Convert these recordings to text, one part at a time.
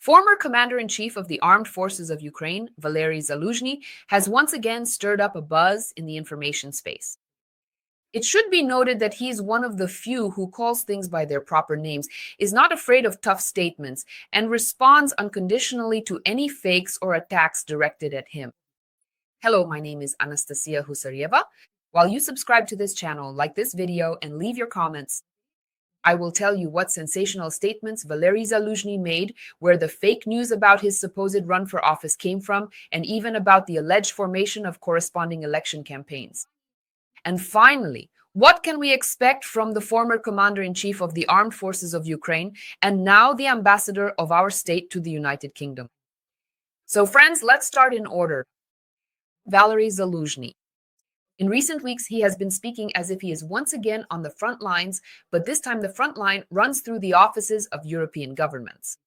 Former commander-in-chief of the armed forces of Ukraine, Valerii Zaluzhny, has once again stirred up a buzz in the information space. It should be noted that he is one of the few who calls things by their proper names, is not afraid of tough statements, and responds unconditionally to any fakes or attacks directed at him. Hello, my name is Anastasiia Husarieva. While you subscribe to this channel, like this video, and leave your comments, I will tell you what sensational statements Valerii Zaluzhny made, where the fake news about his supposed run for office came from, and even about the alleged formation of corresponding election campaigns. And finally, what can we expect from the former commander-in-chief of the armed forces of Ukraine and now the ambassador of our state to the United Kingdom? So friends, let's start in order. Valerii Zaluzhny. In recent weeks, he has been speaking as if he is once again on the front lines, but this time the front line runs through the offices of European governments.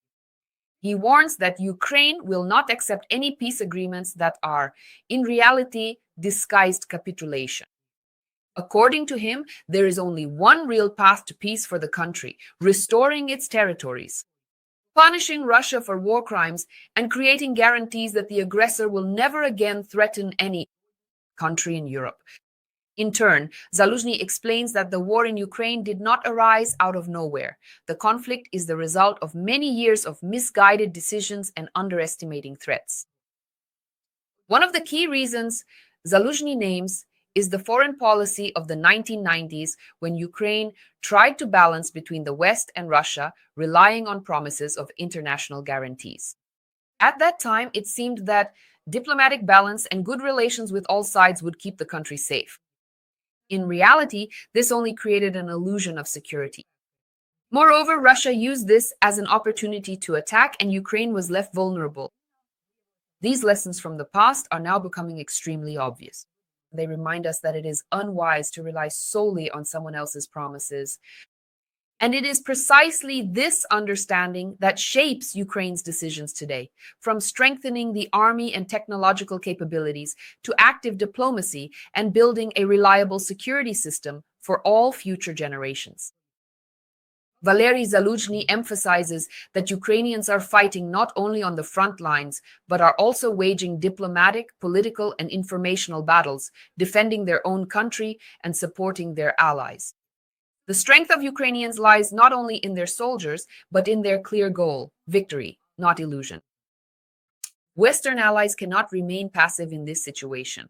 He warns that Ukraine will not accept any peace agreements that are, in reality, disguised capitulation. According to him, there is only one real path to peace for the country: restoring its territories, punishing Russia for war crimes, and creating guarantees that the aggressor will never again threaten any country in Europe. In turn, Zaluzhny explains that the war in Ukraine did not arise out of nowhere. The conflict is the result of many years of misguided decisions and underestimating threats. One of the key reasons Zaluzhny names is the foreign policy of the 1990s, when Ukraine tried to balance between the West and Russia, relying on promises of international guarantees. At that time, it seemed that diplomatic balance and good relations with all sides would keep the country safe. In reality, this only created an illusion of security. Moreover, Russia used this as an opportunity to attack, and Ukraine was left vulnerable. These lessons from the past are now becoming extremely obvious. They remind us that it is unwise to rely solely on someone else's promises. And it is precisely this understanding that shapes Ukraine's decisions today, from strengthening the army and technological capabilities to active diplomacy and building a reliable security system for all future generations. Valerii Zaluzhny emphasizes that Ukrainians are fighting not only on the front lines, but are also waging diplomatic, political, and informational battles, defending their own country and supporting their allies. The strength of Ukrainians lies not only in their soldiers, but in their clear goal: victory, not illusion. Western allies cannot remain passive in this situation.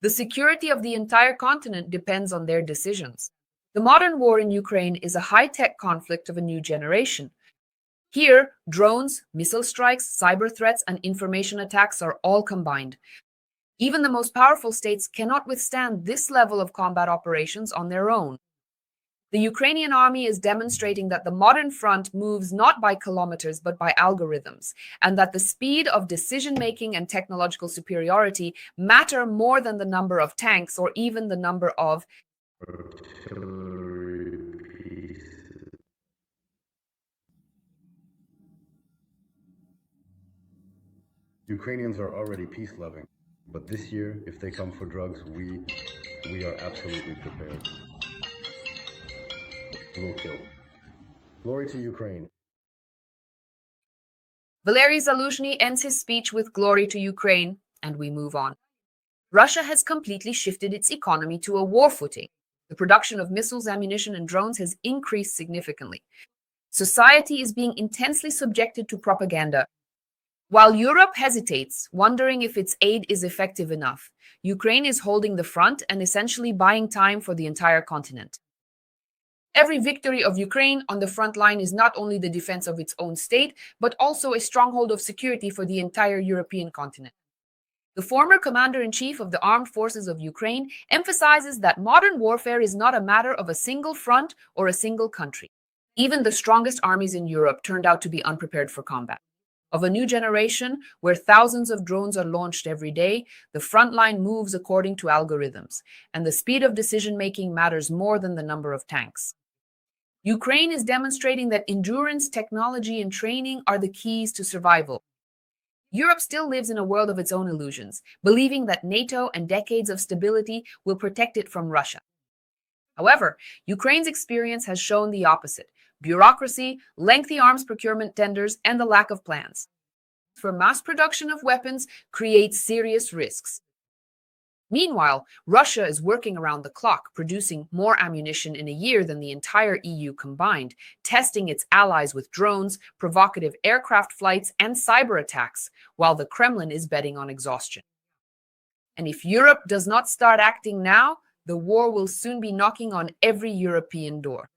The security of the entire continent depends on their decisions. The modern war in Ukraine is a high-tech conflict of a new generation. Here, drones, missile strikes, cyber threats, and information attacks are all combined. Even the most powerful states cannot withstand this level of combat operations on their own. The Ukrainian army is demonstrating that the modern front moves not by kilometers but by algorithms, and that the speed of decision-making and technological superiority matter more than the number of tanks or even the number of Ukrainians are already peace-loving, but this year, if they come for drugs, we are absolutely prepared. We'll kill. Glory to Ukraine. Valerii Zaluzhny ends his speech with "Glory to Ukraine," and we move on. Russia has completely shifted its economy to a war footing. The production of missiles, ammunition, and drones has increased significantly. Society is being intensely subjected to propaganda. While Europe hesitates, wondering if its aid is effective enough, Ukraine is holding the front and essentially buying time for the entire continent. Every victory of Ukraine on the front line is not only the defense of its own state, but also a stronghold of security for the entire European continent. The former commander-in-chief of the armed forces of Ukraine emphasizes that modern warfare is not a matter of a single front or a single country. Even the strongest armies in Europe turned out to be unprepared for combat. Of a new generation, where thousands of drones are launched every day, the front line moves according to algorithms, and the speed of decision-making matters more than the number of tanks. Ukraine is demonstrating that endurance, technology, and training are the keys to survival. Europe still lives in a world of its own illusions, believing that NATO and decades of stability will protect it from Russia. However, Ukraine's experience has shown the opposite. bureaucracy, lengthy arms procurement tenders, and the lack of plans for mass production of weapons creates serious risks. Meanwhile, Russia is working around the clock, producing more ammunition in a year than the entire EU combined, testing its allies with drones, provocative aircraft flights, and cyber attacks, while the Kremlin is betting on exhaustion. And if Europe does not start acting now, the war will soon be knocking on every European door.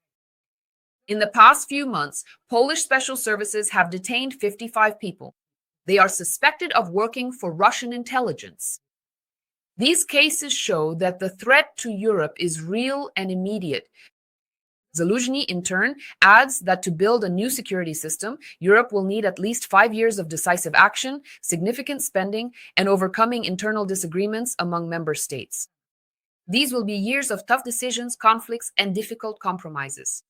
In the past few months, Polish special services have detained 55 people. They are suspected of working for Russian intelligence. These cases show that the threat to Europe is real and immediate. Zaluzhny, in turn, adds that to build a new security system, Europe will need at least 5 years of decisive action, significant spending, and overcoming internal disagreements among member states. These will be years of tough decisions, conflicts, and difficult compromises.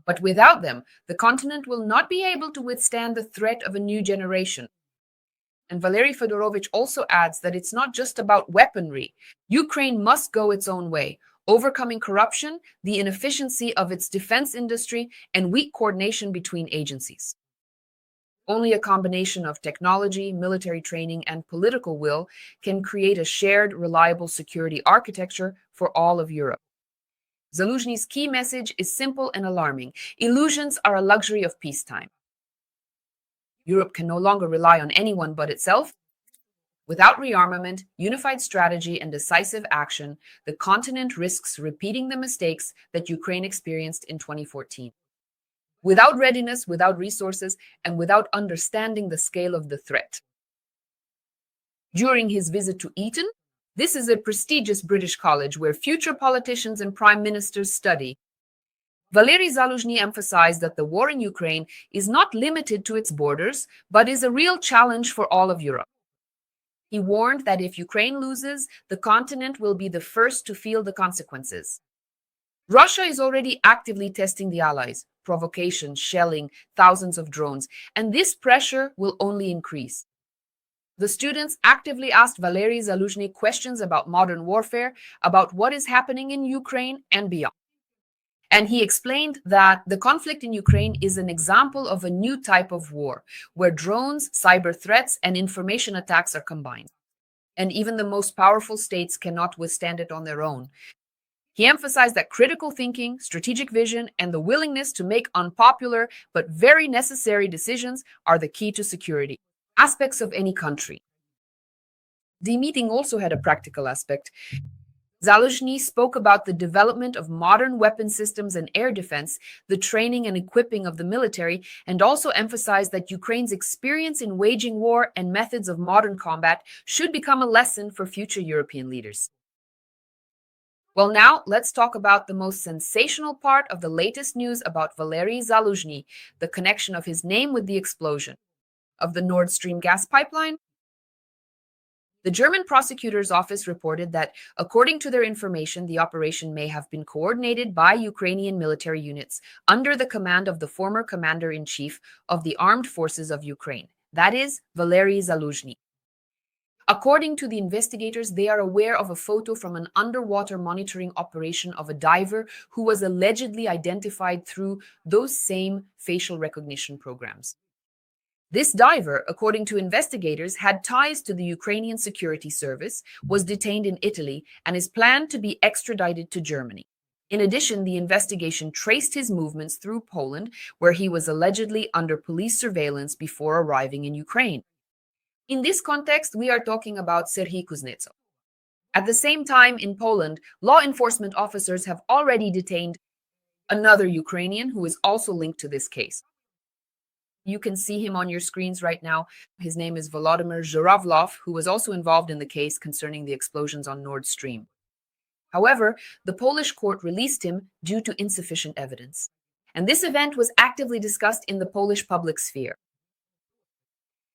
But without them, the continent will not be able to withstand the threat of a new generation. And Valerii Fedorovich also adds that it's not just about weaponry. Ukraine must go its own way, overcoming corruption, the inefficiency of its defense industry, and weak coordination between agencies. Only a combination of technology, military training, and political will can create a shared, reliable security architecture for all of Europe. Zaluzhny's key message is simple and alarming. Illusions are a luxury of peacetime. Europe can no longer rely on anyone but itself. Without rearmament, unified strategy, and decisive action, the continent risks repeating the mistakes that Ukraine experienced in 2014. Without readiness, without resources, and without understanding the scale of the threat. During his visit to Eton, this is a prestigious British college where future politicians and prime ministers study. Valerii Zaluzhny emphasized that the war in Ukraine is not limited to its borders, but is a real challenge for all of Europe. He warned that if Ukraine loses, the continent will be the first to feel the consequences. Russia is already actively testing the allies, provocation, shelling, thousands of drones, and this pressure will only increase. The students actively asked Valerii Zaluzhny questions about modern warfare, about what is happening in Ukraine and beyond. And he explained that the conflict in Ukraine is an example of a new type of war, where drones, cyber threats, and information attacks are combined. And even the most powerful states cannot withstand it on their own. He emphasized that critical thinking, strategic vision, and the willingness to make unpopular but very necessary decisions are the key to security aspects of any country. The meeting also had a practical aspect. Zaluzhny spoke about the development of modern weapon systems and air defense, the training and equipping of the military, and also emphasized that Ukraine's experience in waging war and methods of modern combat should become a lesson for future European leaders. Well, now let's talk about the most sensational part of the latest news about Valerii Zaluzhny, the connection of his name with the explosion of the Nord Stream gas pipeline. The German prosecutor's office reported that, according to their information, the operation may have been coordinated by Ukrainian military units under the command of the former commander-in-chief of the armed forces of Ukraine, that is, Valerii Zaluzhny. According to the investigators, they are aware of a photo from an underwater monitoring operation of a diver who was allegedly identified through those same facial recognition programs. This diver, according to investigators, had ties to the Ukrainian security service, was detained in Italy, and is planned to be extradited to Germany. In addition, the investigation traced his movements through Poland, where he was allegedly under police surveillance before arriving in Ukraine. In this context, we are talking about Serhiy Kuznetsov. At the same time, in Poland, law enforcement officers have already detained another Ukrainian who is also linked to this case. You can see him on your screens right now. His name is Volodymyr Zhuravlov, who was also involved in the case concerning the explosions on Nord Stream. However, the Polish court released him due to insufficient evidence. And this event was actively discussed in the Polish public sphere.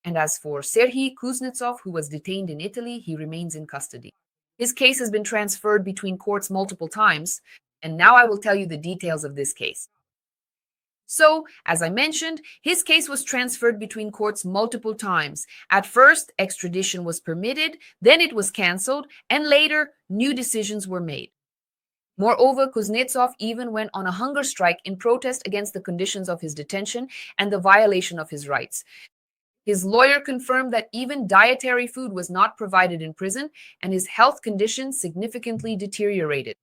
And as for Serhiy Kuznetsov, who was detained in Italy, he remains in custody. His case has been transferred between courts multiple times, and now I will tell you the details of this case. So, as I mentioned, his case was transferred between courts multiple times. At first, extradition was permitted, then it was cancelled, and later, new decisions were made. Moreover, Kuznetsov even went on a hunger strike in protest against the conditions of his detention and the violation of his rights. His lawyer confirmed that even dietary food was not provided in prison, and his health conditions significantly deteriorated.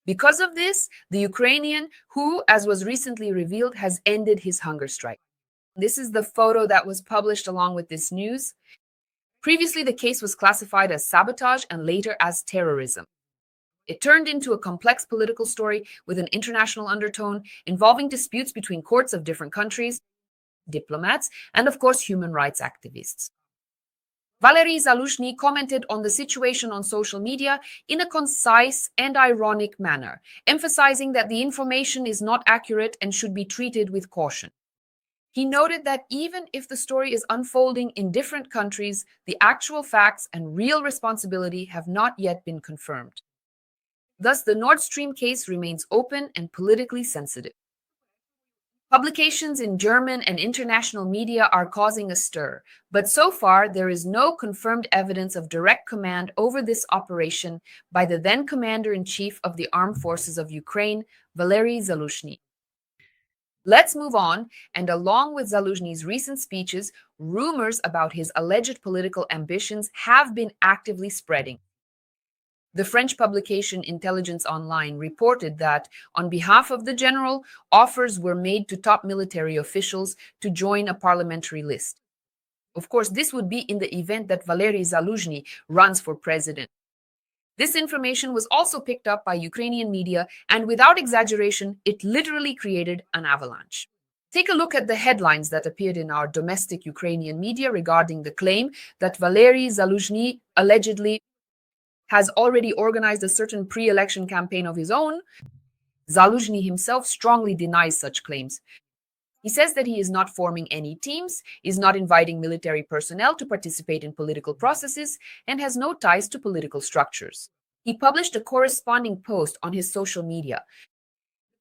Because of this, the Ukrainian, who, as was recently revealed, has ended his hunger strike. This is the photo that was published along with this news. Previously, the case was classified as sabotage and later as terrorism. It turned into a complex political story with an international undertone involving disputes between courts of different countries, diplomats, and of course, human rights activists. Valerii Zaluzhny commented on the situation on social media in a concise and ironic manner, emphasizing that the information is not accurate and should be treated with caution. He noted that even if the story is unfolding in different countries, the actual facts and real responsibility have not yet been confirmed. Thus, the Nord Stream case remains open and politically sensitive. Publications in German and international media are causing a stir, but so far there is no confirmed evidence of direct command over this operation by the then Commander-in-Chief of the Armed Forces of Ukraine, Valerii Zaluzhny. Let's move on, and along with Zaluzhny's recent speeches, rumors about his alleged political ambitions have been actively spreading. The French publication Intelligence Online reported that, on behalf of the general, offers were made to top military officials to join a parliamentary list. Of course, this would be in the event that Valerii Zaluzhny runs for president. This information was also picked up by Ukrainian media, and without exaggeration, it literally created an avalanche. Take a look at the headlines that appeared in our domestic Ukrainian media regarding the claim that Valerii Zaluzhny allegedly has already organized a certain pre-election campaign of his own. Zaluzhny himself strongly denies such claims. He says that he is not forming any teams, is not inviting military personnel to participate in political processes, and has no ties to political structures. He published a corresponding post on his social media.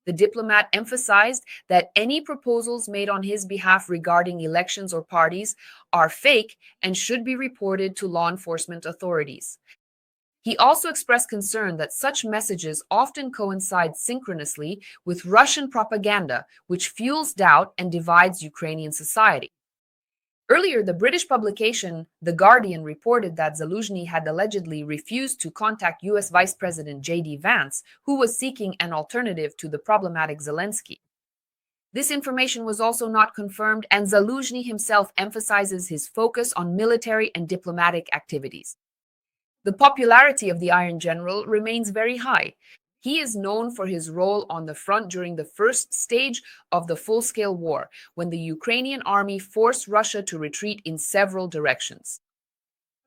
The diplomat emphasized that any proposals made on his behalf regarding elections or parties are fake and should be reported to law enforcement authorities. He also expressed concern that such messages often coincide synchronously with Russian propaganda, which fuels doubt and divides Ukrainian society. Earlier, the British publication The Guardian reported that Zaluzhny had allegedly refused to contact US Vice President J.D. Vance, who was seeking an alternative to the problematic Zelensky. This information was also not confirmed, and Zaluzhny himself emphasizes his focus on military and diplomatic activities. The popularity of the Iron General remains very high. He is known for his role on the front during the first stage of the full-scale war, when the Ukrainian army forced Russia to retreat in several directions.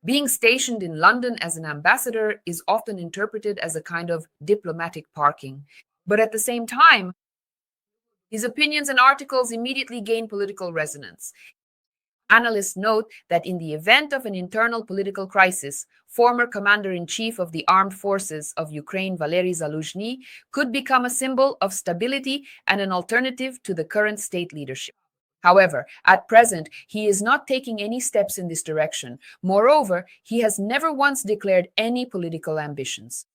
Being stationed in London as an ambassador is often interpreted as a kind of diplomatic parking. But at the same time, his opinions and articles immediately gain political resonance. Analysts note that in the event of an internal political crisis, former Commander-in-Chief of the Armed Forces of Ukraine, Valerii Zaluzhny, could become a symbol of stability and an alternative to the current state leadership. However, at present, he is not taking any steps in this direction. Moreover, he has never once declared any political ambitions.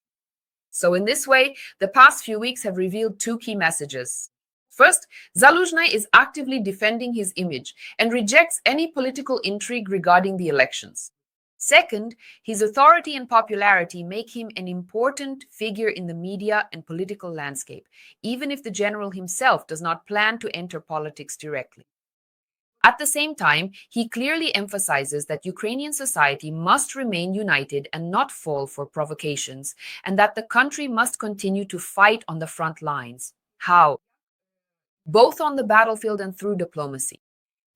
So in this way, the past few weeks have revealed two key messages. First, Zaluzhny is actively defending his image and rejects any political intrigue regarding the elections. Second, his authority and popularity make him an important figure in the media and political landscape, even if the general himself does not plan to enter politics directly. At the same time, he clearly emphasizes that Ukrainian society must remain united and not fall for provocations, and that the country must continue to fight on the front lines. How? Both on the battlefield and through diplomacy.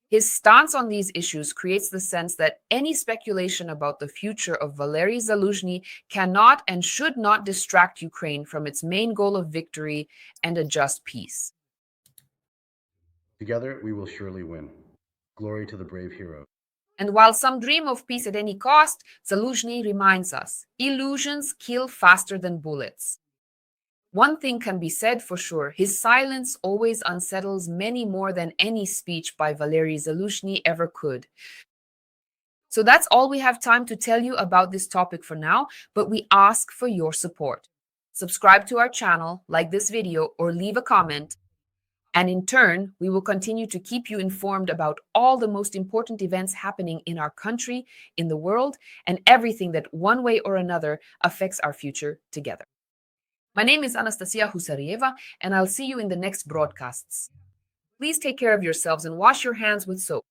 His stance on these issues creates the sense that any speculation about the future of Valerii Zaluzhny cannot and should not distract Ukraine from its main goal of victory and a just peace. Together, we will surely win. Glory to the brave hero. And while some dream of peace at any cost, Zaluzhny reminds us, illusions kill faster than bullets. One thing can be said for sure, his silence always unsettles many more than any speech by Valerii Zaluzhny ever could. So that's all we have time to tell you about this topic for now, but we ask for your support. Subscribe to our channel, like this video, or leave a comment. And in turn, we will continue to keep you informed about all the most important events happening in our country, in the world, and everything that one way or another affects our future together. My name is Anastasiia Husarieva, and I'll see you in the next broadcasts. Please take care of yourselves and wash your hands with soap.